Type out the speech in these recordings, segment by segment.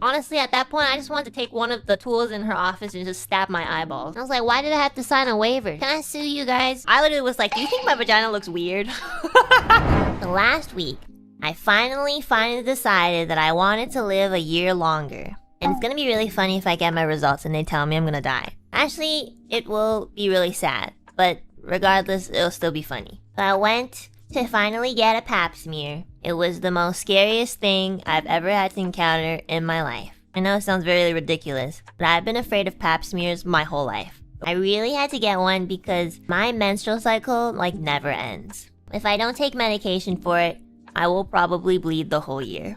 Honestly, at that point, I just wanted to take one of the tools in her office and just stab my eyeball. I was like, why did I have to sign a waiver? Can I sue you guys? I literally was like, do you think my vagina looks weird? The last week, I finally decided that I wanted to live a year longer. And it's gonna be really funny if I get my results and they tell me I'm gonna die. Actually, it will be really sad. But regardless, it'll still be funny. So I went to finally get a pap smear. It was the most scariest thing I've ever had to encounter in my life. I know it sounds very ridiculous, but I've been afraid of pap smears my whole life. I really had to get one because my menstrual cycle, never ends. If I don't take medication for it, I will probably bleed the whole year.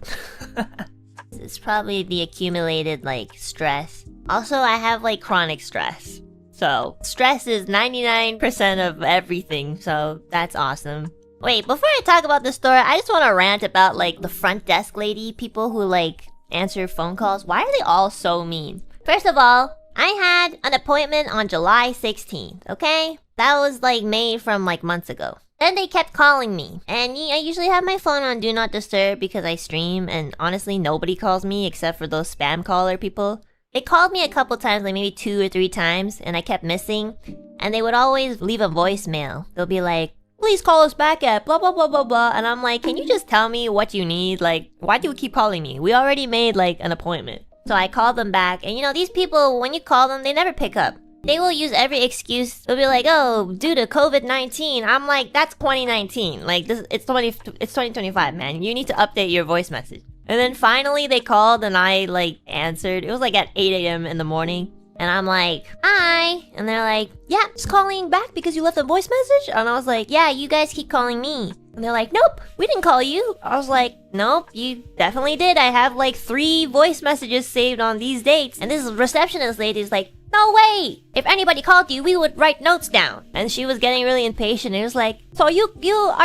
It's probably the accumulated, stress. Also, I have, chronic stress. So, stress is 99% of everything, so that's awesome. Wait, before I talk about the story, I just want to rant about, the front desk lady, people who, answer phone calls. Why are they all so mean? First of all, I had an appointment on July 16th, okay? That was, made from, months ago. Then they kept calling me, and I usually have my phone on Do Not Disturb because I stream, and honestly, nobody calls me except for those spam caller people. They called me a couple times, maybe 2 or 3 times, and I kept missing, and they would always leave a voicemail. They'll be like, please call us back at blah blah blah blah blah, and I'm like, can you just tell me what you need? Why do you keep calling me? We already made, an appointment. So I called them back, and these people, when you call them, they never pick up. They will use every excuse. They'll be like, oh, due to COVID-19. I'm like, that's 2019. It's 2025, man. You need to update your voice message. And then finally they called and I, answered. It was, at 8 a.m. in the morning. And I'm like, hi. And they're like, yeah, just calling back because you left a voice message? And I was like, yeah, you guys keep calling me. And they're like, nope, we didn't call you. I was like, nope, you definitely did. I have, 3 voice messages saved on these dates. And this receptionist lady's like, no way! If anybody called you, we would write notes down. And she was getting really impatient. It was like, so are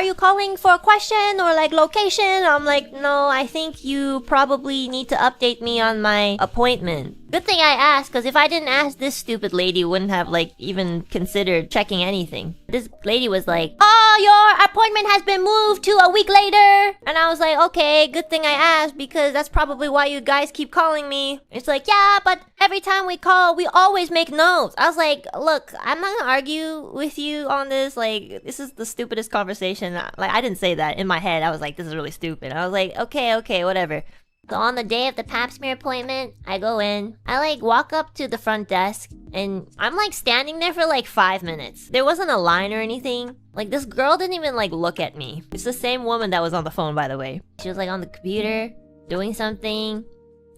you calling for a question or location? I'm like, no, I think you probably need to update me on my appointment. Good thing I asked, because if I didn't ask, this stupid lady wouldn't have even considered checking anything. This lady was like, oh, your appointment has been moved to a week later. And I was like, okay, good thing I asked because that's probably why you guys keep calling me. It's like, yeah, but every time we call, we always make notes. I was like, look, I'm not gonna argue with you on this. This is the stupidest conversation. I didn't say that. In my head, I was like, this is really stupid. I was like, okay, whatever. So on the day of the pap smear appointment, I go in. I walk up to the front desk and I'm standing there for 5 minutes. There wasn't a line or anything. This girl didn't even look at me. It's the same woman that was on the phone, by the way. She was on the computer doing something.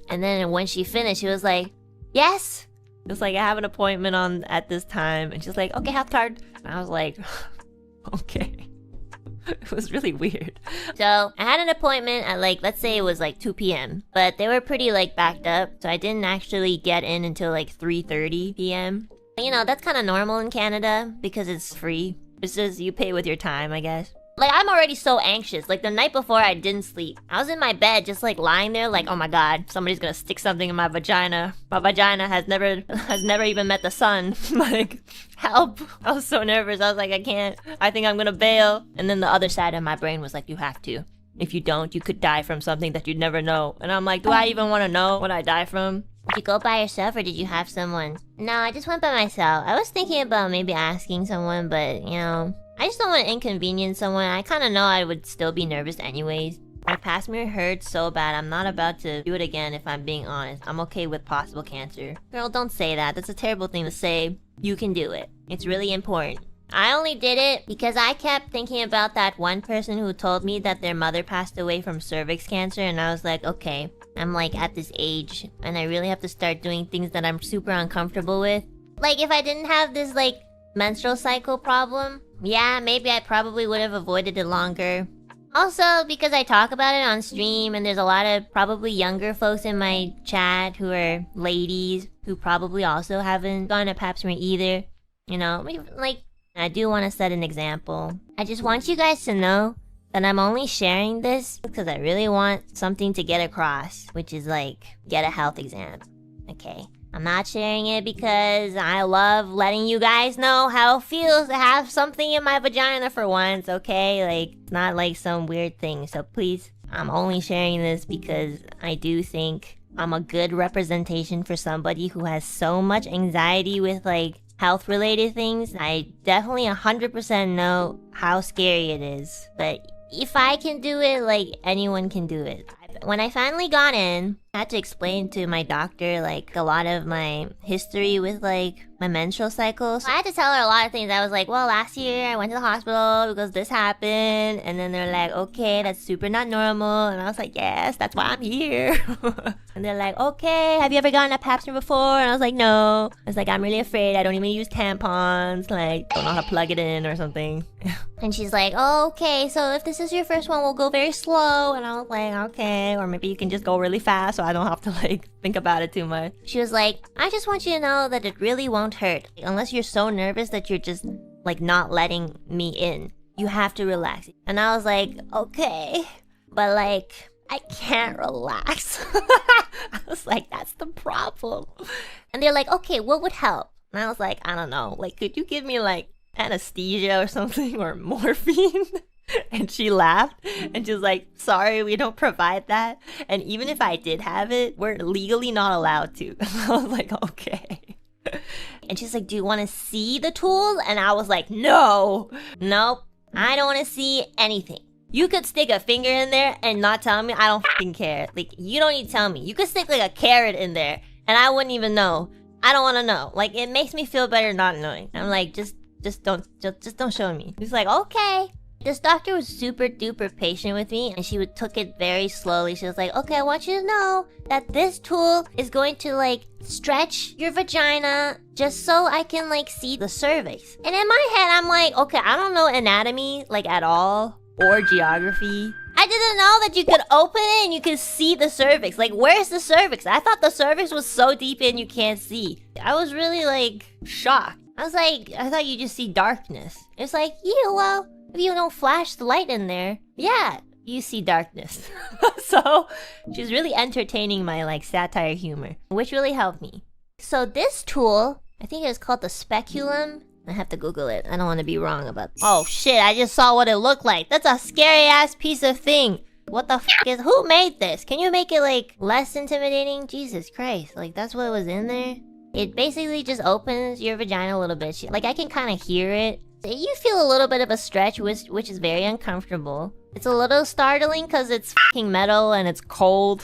And then when she finished, she was like, yes? It was I have an appointment at this time. And she's like, okay, health card. And I was like, okay. It was really weird. So I had an appointment at let's say it was 2 p.m. But they were pretty backed up. So I didn't actually get in until 3:30 p.m. That's kind of normal in Canada because it's free. It's just you pay with your time, I guess. I'm already so anxious. The night before, I didn't sleep. I was in my bed just lying there oh my god, somebody's gonna stick something in my vagina. My vagina has never even met the sun. Help. I was so nervous. I was like, I can't. I think I'm gonna bail. And then the other side of my brain was like, you have to. If you don't, you could die from something that you'd never know. And I'm like, do I even want to know what I die from? Did you go by yourself or did you have someone? No, I just went by myself. I was thinking about maybe asking someone, but, I just don't want to inconvenience someone. I kind of know I would still be nervous anyways. My pap smear hurt so bad. I'm not about to do it again if I'm being honest. I'm okay with possible cancer. Girl, don't say that. That's a terrible thing to say. You can do it. It's really important. I only did it because I kept thinking about that one person who told me that their mother passed away from cervix cancer, and I was like, okay, I'm at this age and I really have to start doing things that I'm super uncomfortable with. If I didn't have this menstrual cycle problem, yeah, maybe I probably would have avoided it longer. Also, because I talk about it on stream and there's a lot of probably younger folks in my chat who are ladies who probably also haven't gone to pap smear either. I do want to set an example. I just want you guys to know that I'm only sharing this because I really want something to get across, which is get a health exam. Okay. I'm not sharing it because I love letting you guys know how it feels to have something in my vagina for once, okay? It's not some weird thing. So please, I'm only sharing this because I do think I'm a good representation for somebody who has so much anxiety with like health-related things. I definitely 100% know how scary it is. But if I can do it, like anyone can do it. When I finally got in, I had to explain to my doctor like a lot of my history with like my menstrual cycles. I had to tell her a lot of things. I was like, well, last year I went to the hospital because this happened. And then they're like, okay, that's super not normal. And I was like, yes, that's why I'm here. And they're like, okay, have you ever gotten a pap smear before? And I was like, no. I was like, I'm really afraid. I don't even use tampons. Like, don't know how to plug it in or something. And she's like, oh, okay, so if this is your first one, we'll go very slow. And I was like, okay, or maybe you can just go really fast so I don't have to like think about it too much. She was like, I just want you to know that it really won't hurt. Unless you're so nervous that you're just like not letting me in. You have to relax. And I was like, okay, but like, I can't relax. I was like, that's the problem. And they're like, okay, what would help? And I was like, I don't know. Like, could you give me like anesthesia or something, or morphine? And she laughed and she was like, sorry, we don't provide that. And even if I did have it, we're legally not allowed to. I was like, okay. And she's like, do you want to see the tools? And I was like, no, nope, I don't want to see anything. You could stick a finger in there and not tell me. I don't fucking care. Like, you don't need to tell me. You could stick like a carrot in there and I wouldn't even know. I don't want to know. Like, it makes me feel better not knowing. I'm like, just don't show me. He's like, okay. This doctor was super duper patient with me and she took it very slowly. She was like, okay, I want you to know that this tool is going to like stretch your vagina just so I can like see the cervix. And in my head, I'm like, okay, I don't know anatomy like at all or geography. I didn't know that you could open it and you could see the cervix. Like, where's the cervix? I thought the cervix was so deep in you can't see. I was really like shocked. I was like, I thought you just see darkness. It's like, yeah, well, if you don't flash the light in there, yeah, you see darkness. So she's really entertaining my like satire humor, which really helped me. So this tool, I think it was called the speculum. I have to Google it. I don't want to be wrong about this. Oh shit, I just saw what it looked like. That's a scary ass piece of thing. What the f is, who made this? Can you make it like less intimidating? Jesus Christ, like that's what was in there? It basically just opens your vagina a little bit. Like I can kind of hear it. You feel a little bit of a stretch, which is very uncomfortable. It's a little startling because it's fucking metal and it's cold.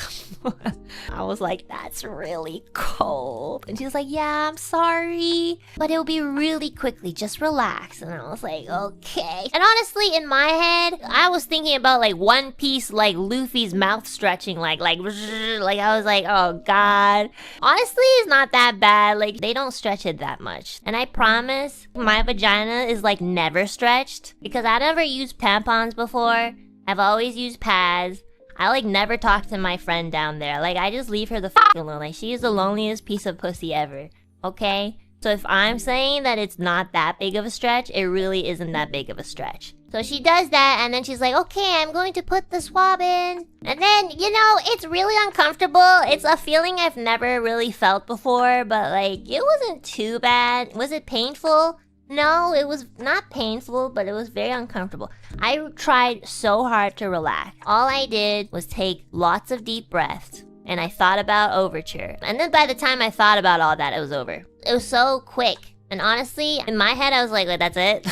I was like, that's really cold. And she was like, yeah, I'm sorry, but it'll be really quickly. Just relax. And I was like, okay. And honestly, in my head, I was thinking about like One Piece, like Luffy's mouth stretching, like I was like, oh god. Honestly, it's not that bad. Like they don't stretch it that much. And I promise, my vagina is like never stretched because I never used tampons before. I've always used pads. I like never talk to my friend down there. Like I just leave her the f alone. Like she is the loneliest piece of pussy ever. Okay? So if I'm saying that it's not that big of a stretch, it really isn't that big of a stretch. So she does that and then she's like, okay, I'm going to put the swab in. And then, you know, it's really uncomfortable. It's a feeling I've never really felt before, but like it wasn't too bad. Was it painful? No, it was not painful, but it was very uncomfortable. I tried so hard to relax. All I did was take lots of deep breaths, and I thought about Overture. And then by the time I thought about all that, it was over. It was so quick. And honestly, in my head, I was like, that's it?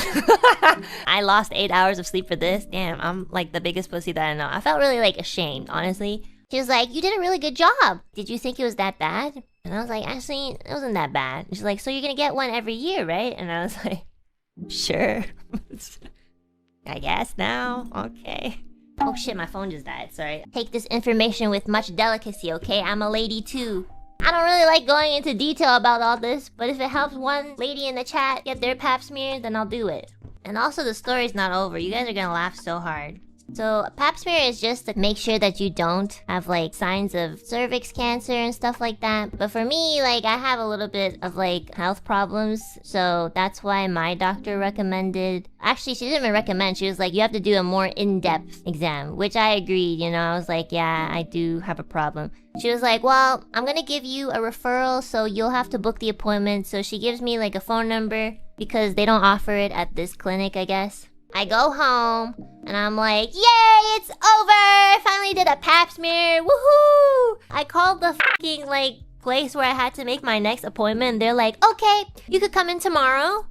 I lost 8 hours of sleep for this? Damn, I'm like the biggest pussy that I know. I felt really like ashamed, honestly. She was like, you did a really good job. Did you think it was that bad? And I was like, actually, it wasn't that bad. And she's like, so you're gonna get one every year, right? And I was like, sure. I guess now. Okay. Oh shit, my phone just died. Sorry. Take this information with much delicacy, okay? I'm a lady too. I don't really like going into detail about all this, but if it helps one lady in the chat get their pap smear, then I'll do it. And also, the story's not over. You guys are gonna laugh so hard. So a pap smear is just to make sure that you don't have like signs of cervix cancer and stuff like that. But for me, like I have a little bit of like health problems. So that's why my doctor recommended... Actually, she didn't even recommend. She was like, you have to do a more in-depth exam, which I agreed, you know. I was like, yeah, I do have a problem. She was like, well, I'm gonna give you a referral, so you'll have to book the appointment. So she gives me like a phone number because they don't offer it at this clinic, I guess. I go home, and I'm like, yay, it's over! I finally did a pap smear, woohoo! I called the fucking, like, place where I had to make my next appointment, and they're like, okay, you could come in tomorrow.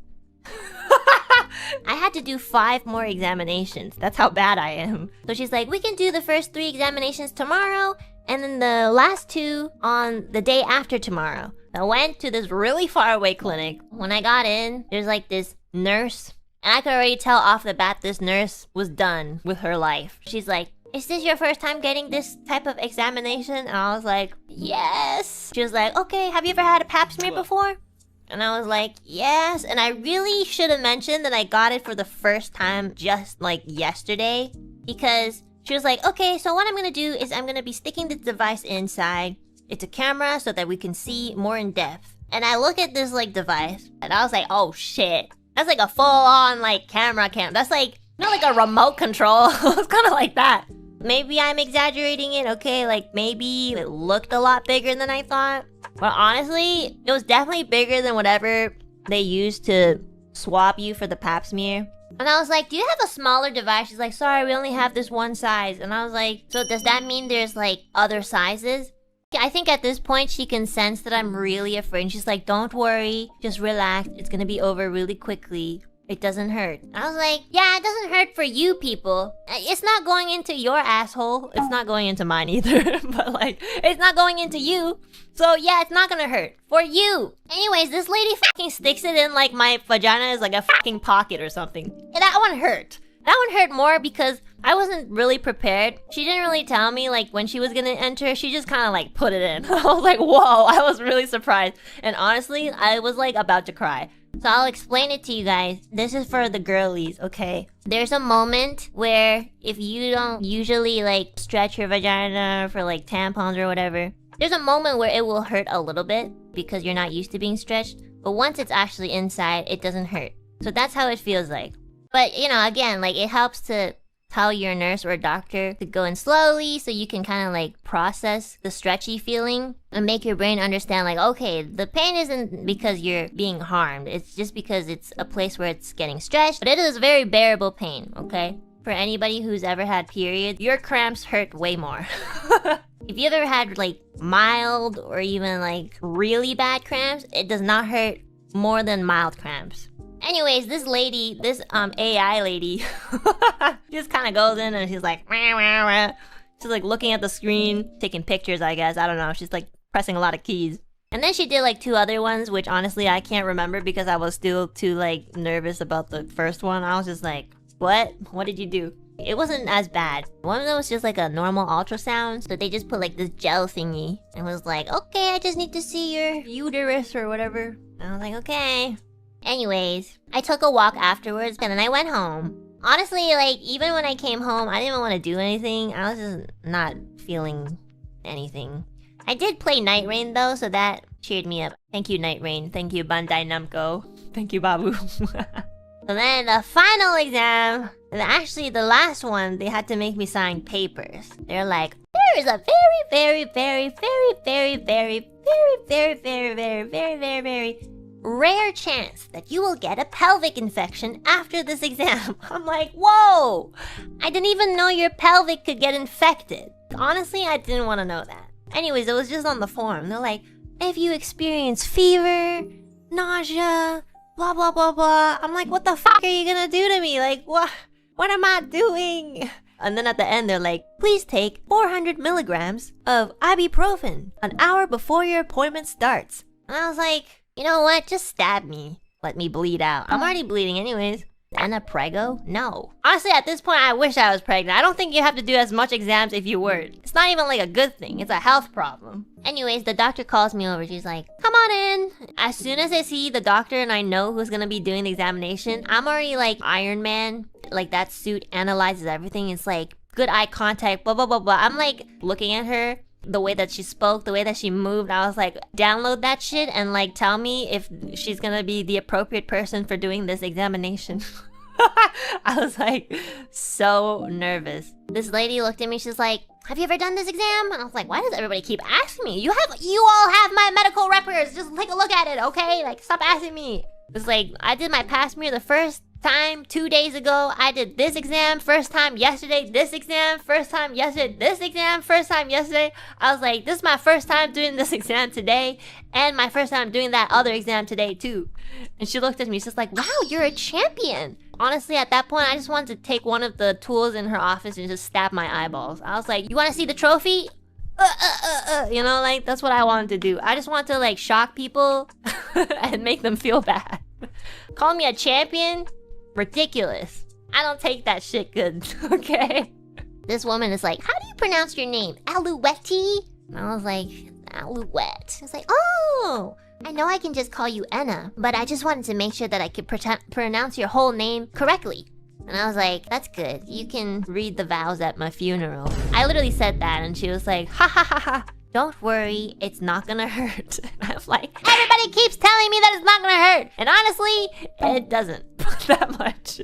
I had to do 5 more examinations. That's how bad I am. So she's like, we can do the first 3 examinations tomorrow, and then the last 2 on the day after tomorrow. I went to this really far away clinic. When I got in, there's like this nurse, and I could already tell off the bat this nurse was done with her life. She's like, is this your first time getting this type of examination? And I was like, yes. She was like, okay, have you ever had a pap smear before? And I was like, yes. And I really should have mentioned that I got it for the first time just like yesterday. Because she was like, okay, so what I'm gonna do is I'm gonna be sticking this device inside. It's a camera so that we can see more in depth. And I look at this like device and I was like, oh shit. That's like a full on like camera cam. That's like, you know, like a remote control. It's kind of like that. Maybe I'm exaggerating it, okay? Like maybe it looked a lot bigger than I thought. But honestly, it was definitely bigger than whatever they used to swab you for the pap smear. And I was like, do you have a smaller device? She's like, sorry, we only have this one size. And I was like, so does that mean there's like other sizes? I think at this point she can sense that I'm really afraid. She's like, don't worry, just relax. It's gonna be over really quickly. It doesn't hurt. I was like, yeah, it doesn't hurt for you people. It's not going into your asshole. It's not going into mine either. But like, it's not going into you. So yeah, it's not gonna hurt. For you. Anyways, this lady fucking sticks it in like my vagina is like a fucking pocket or something. And that one hurt. That one hurt more because I wasn't really prepared. She didn't really tell me like when she was gonna enter. She just kind of like put it in. I was like, whoa, I was really surprised. And honestly, I was like about to cry. So I'll explain it to you guys. This is for the girlies, okay? There's a moment where if you don't usually like stretch your vagina for like tampons or whatever, there's a moment where it will hurt a little bit because you're not used to being stretched. But once it's actually inside, it doesn't hurt. So that's how it feels like. But, you know, again, like, it helps to tell your nurse or doctor to go in slowly so you can kind of, like, process the stretchy feeling and make your brain understand, like, okay, the pain isn't because you're being harmed. It's just because it's a place where it's getting stretched. But it is very bearable pain, okay? For anybody who's ever had periods, your cramps hurt way more. If you ever had, like, mild or even, like, really bad cramps, it does not hurt more than mild cramps. Anyways, this lady, this AI lady, just kind of goes in and she's like, wah, wah, wah. She's like looking at the screen, taking pictures, I guess. I don't know. She's like pressing a lot of keys. And then she did like 2 other ones, which honestly I can't remember because I was still too like nervous about the first one. I was just like, what? What did you do? It wasn't as bad. One of them was just like a normal ultrasound. So they just put like this gel thingy and was like, okay, I just need to see your uterus or whatever. And I was like, okay. Anyways, I took a walk afterwards and then I went home. Honestly, like, even when I came home, I didn't even want to do anything. I was just not feeling anything. I did play Night Rain though, so that cheered me up. Thank you, Night Rain. Thank you, Bandai Namco. Thank you, Babu. So then the final exam, and actually the last one, they had to make me sign papers. They're like, there is a very rare chance that you will get a pelvic infection after this exam. I'm like, whoa! I didn't even know your pelvic could get infected. Honestly, I didn't want to know that. Anyways, it was just on the form. They're like, if you experience fever, nausea, blah, blah, blah, blah. I'm like, what the fuck are you gonna do to me? Like, what am I doing? And then at the end, they're like, please take 400 milligrams of ibuprofen an hour before your appointment starts. And I was like, you know what? Just stab me. Let me bleed out. I'm already bleeding anyways. Enna prego? No. Honestly, at this point, I wish I was pregnant. I don't think you have to do as much exams if you weren't. It's not even like a good thing. It's a health problem. Anyways, the doctor calls me over. She's like, come on in. As soon as I see the doctor and I know who's gonna be doing the examination, I'm already like Iron Man. Like that suit analyzes everything. It's like good eye contact, blah, blah, blah, blah. I'm like looking at her. The way that she spoke, the way that she moved, I was like, download that shit and like tell me if she's gonna be the appropriate person for doing this examination. I was like so nervous. This lady looked at me, she's like, have you ever done this exam? And I was like, why does everybody keep asking me? You all have my medical records. Just take a look at it, okay? Like, stop asking me. It's like, I did my pap smear the first time 2 days ago, I did this exam. First time yesterday, this exam. First time yesterday, this exam. First time yesterday. I was like, this is my first time doing this exam today. And my first time doing that other exam today too. And she looked at me, she's like, wow, you're a champion. Honestly, at that point, I just wanted to take one of the tools in her office and just stab my eyeballs. I was like, you want to see the trophy? You know, like, that's what I wanted to do. I just want to, like, shock people and make them feel bad. Call me a champion? Ridiculous. I don't take that shit good, okay? This woman is like, how do you pronounce your name? Alouette? And I was like, Alouette. I was like, oh, I know I can just call you Enna, but I just wanted to make sure that I could pronounce your whole name correctly. And I was like, that's good. You can read the vows at my funeral. I literally said that, and she was like, ha ha ha ha. Don't worry, it's not gonna hurt. And I'm like, everybody keeps telling me that it's not gonna hurt. And honestly, it doesn't that much.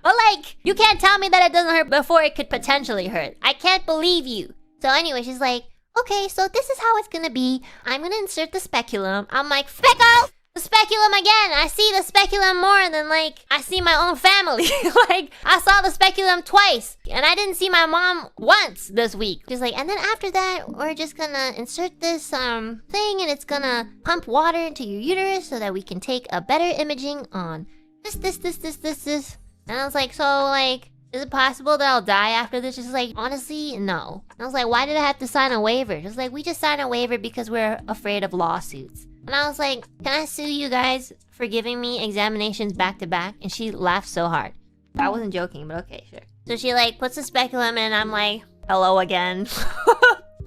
But like, you can't tell me that it doesn't hurt before it could potentially hurt. I can't believe you. So anyway, she's like, okay, so this is how it's gonna be. I'm gonna insert the speculum. I'm like, speckle! The speculum again! I see the speculum more than, like, I see my own family. Like, I saw the speculum twice, and I didn't see my mom once this week. She's like, and then after that, we're just gonna insert this, thing, and it's gonna pump water into your uterus so that we can take a better imaging on this. And I was like, so, like, is it possible that I'll die after this? She's like, honestly, no. And I was like, why did I have to sign a waiver? She's like, we just signed a waiver because we're afraid of lawsuits. And I was like, can I sue you guys for giving me examinations back to back? And she laughed so hard. I wasn't joking, but okay, sure. So she like puts the speculum in, I'm like, hello again.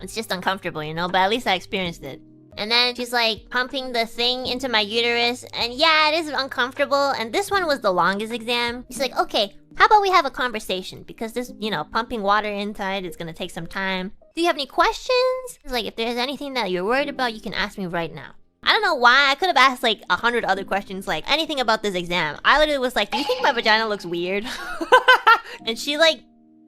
It's just uncomfortable, you know, but at least I experienced it. And then she's like pumping the thing into my uterus, and yeah, it is uncomfortable. And this one was the longest exam. She's like, okay, how about we have a conversation? Because this, you know, pumping water inside is gonna take some time. Do you have any questions? She's like, if there's anything that you're worried about, you can ask me right now. I don't know why. I could have asked like 100 other questions, like anything about this exam. I literally was like, do you think my vagina looks weird? And she like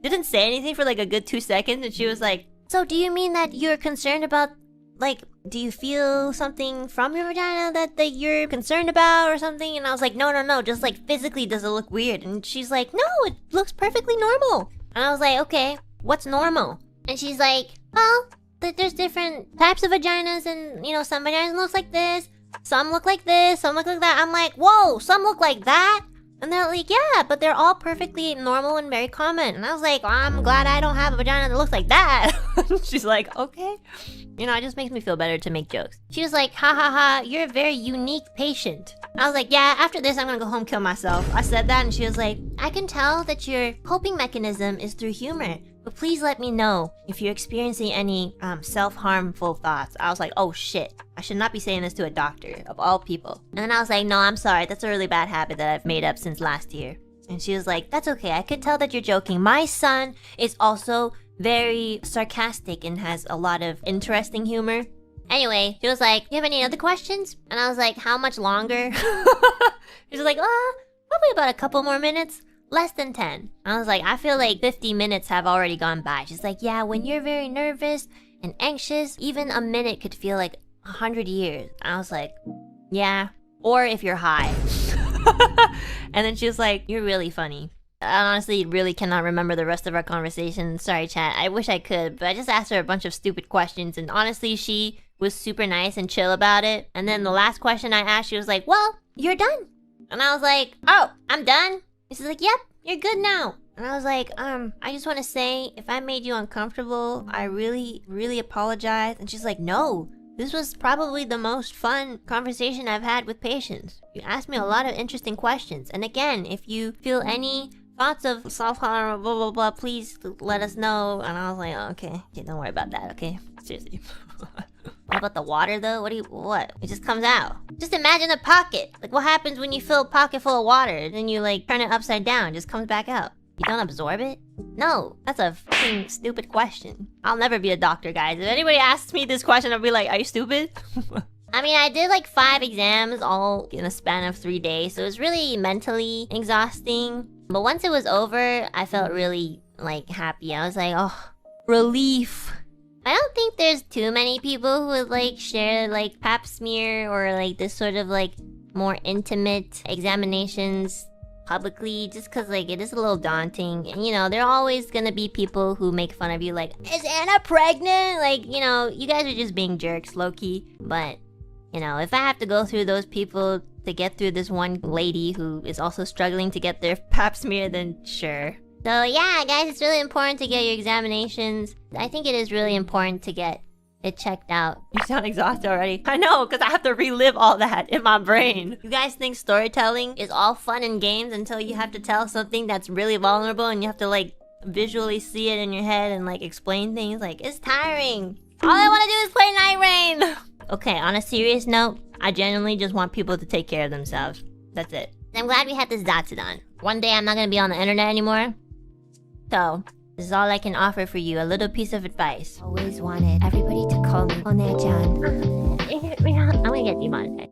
didn't say anything for like a good 2 seconds, and she was like, so do you mean that you're concerned about, like, do you feel something from your vagina that you're concerned about or something? And I was like, no, just like physically does it look weird? And she's like, no, it looks perfectly normal. And I was like, okay, what's normal? And she's like, well, there's different types of vaginas, and, you know, some vaginas look like this, some look like this, some look like that. I'm like, whoa, some look like that? And they're like, yeah, but they're all perfectly normal and very common. And I was like, well, I'm glad I don't have a vagina that looks like that. She's like, okay. You know, it just makes me feel better to make jokes. She was like, ha ha ha, you're a very unique patient. I was like, yeah, after this, I'm gonna go home kill myself. I said that, and she was like, I can tell that your coping mechanism is through humor. But please let me know if you're experiencing any self-harmful thoughts. I was like, oh shit, I should not be saying this to a doctor, of all people. And then I was like, no, I'm sorry, that's a really bad habit that I've made up since last year. And she was like, that's okay, I could tell that you're joking. My son is also very sarcastic and has a lot of interesting humor. Anyway, she was like, you have any other questions? And I was like, how much longer? She was like, probably about a couple more minutes. Less than 10. I was like, I feel like 50 minutes have already gone by. She's like, yeah, when you're very nervous and anxious, even a minute could feel like 100 years. I was like, yeah. Or if you're high. And then she was like, you're really funny. I honestly really cannot remember the rest of our conversation. Sorry, chat. I wish I could, but I just asked her a bunch of stupid questions, and honestly, she was super nice and chill about it. And then the last question I asked, she was like, well, you're done. And I was like, oh, I'm done? She's like, yep, you're good now. And I was like, I just want to say, if I made you uncomfortable, I really, really apologize. And she's like, no, this was probably the most fun conversation I've had with patients. You asked me a lot of interesting questions. And again, if you feel any thoughts of self-harm, blah, blah, blah, please let us know. And I was like, oh, okay, don't worry about that, okay? Seriously. What about the water, though? What? It just comes out. Just imagine a pocket. Like, what happens when you fill a pocket full of water? Then you, like, turn it upside down. It just comes back out. You don't absorb it? No, that's a fucking stupid question. I'll never be a doctor, guys. If anybody asks me this question, I'll be like, are you stupid? I mean, I did, like, 5 exams all in a span of 3 days, so it was really mentally exhausting. But once it was over, I felt really, like, happy. I was like, oh, relief. I don't think there's too many people who would, like, share, like, pap smear or, like, this sort of, like, more intimate examinations publicly, just cause like it is a little daunting. And you know, there are always gonna be people who make fun of you like, is Anna pregnant? Like, you know, you guys are just being jerks, low-key. But, you know, if I have to go through those people to get through this one lady who is also struggling to get their pap smear, then sure. So yeah, guys, it's really important to get your examinations. I think it is really important to get it checked out. You sound exhausted already. I know, because I have to relive all that in my brain. You guys think storytelling is all fun and games until you have to tell something that's really vulnerable and you have to like visually see it in your head and like explain things? Like, it's tiring. All I want to do is play Night Rain. Okay, on a serious note, I genuinely just want people to take care of themselves. That's it. I'm glad we had this Zatsudan. One day I'm not gonna be on the internet anymore. So, this is all I can offer for you, a little piece of advice. Always wanted everybody to call me One-chan. I'm gonna get demonetized.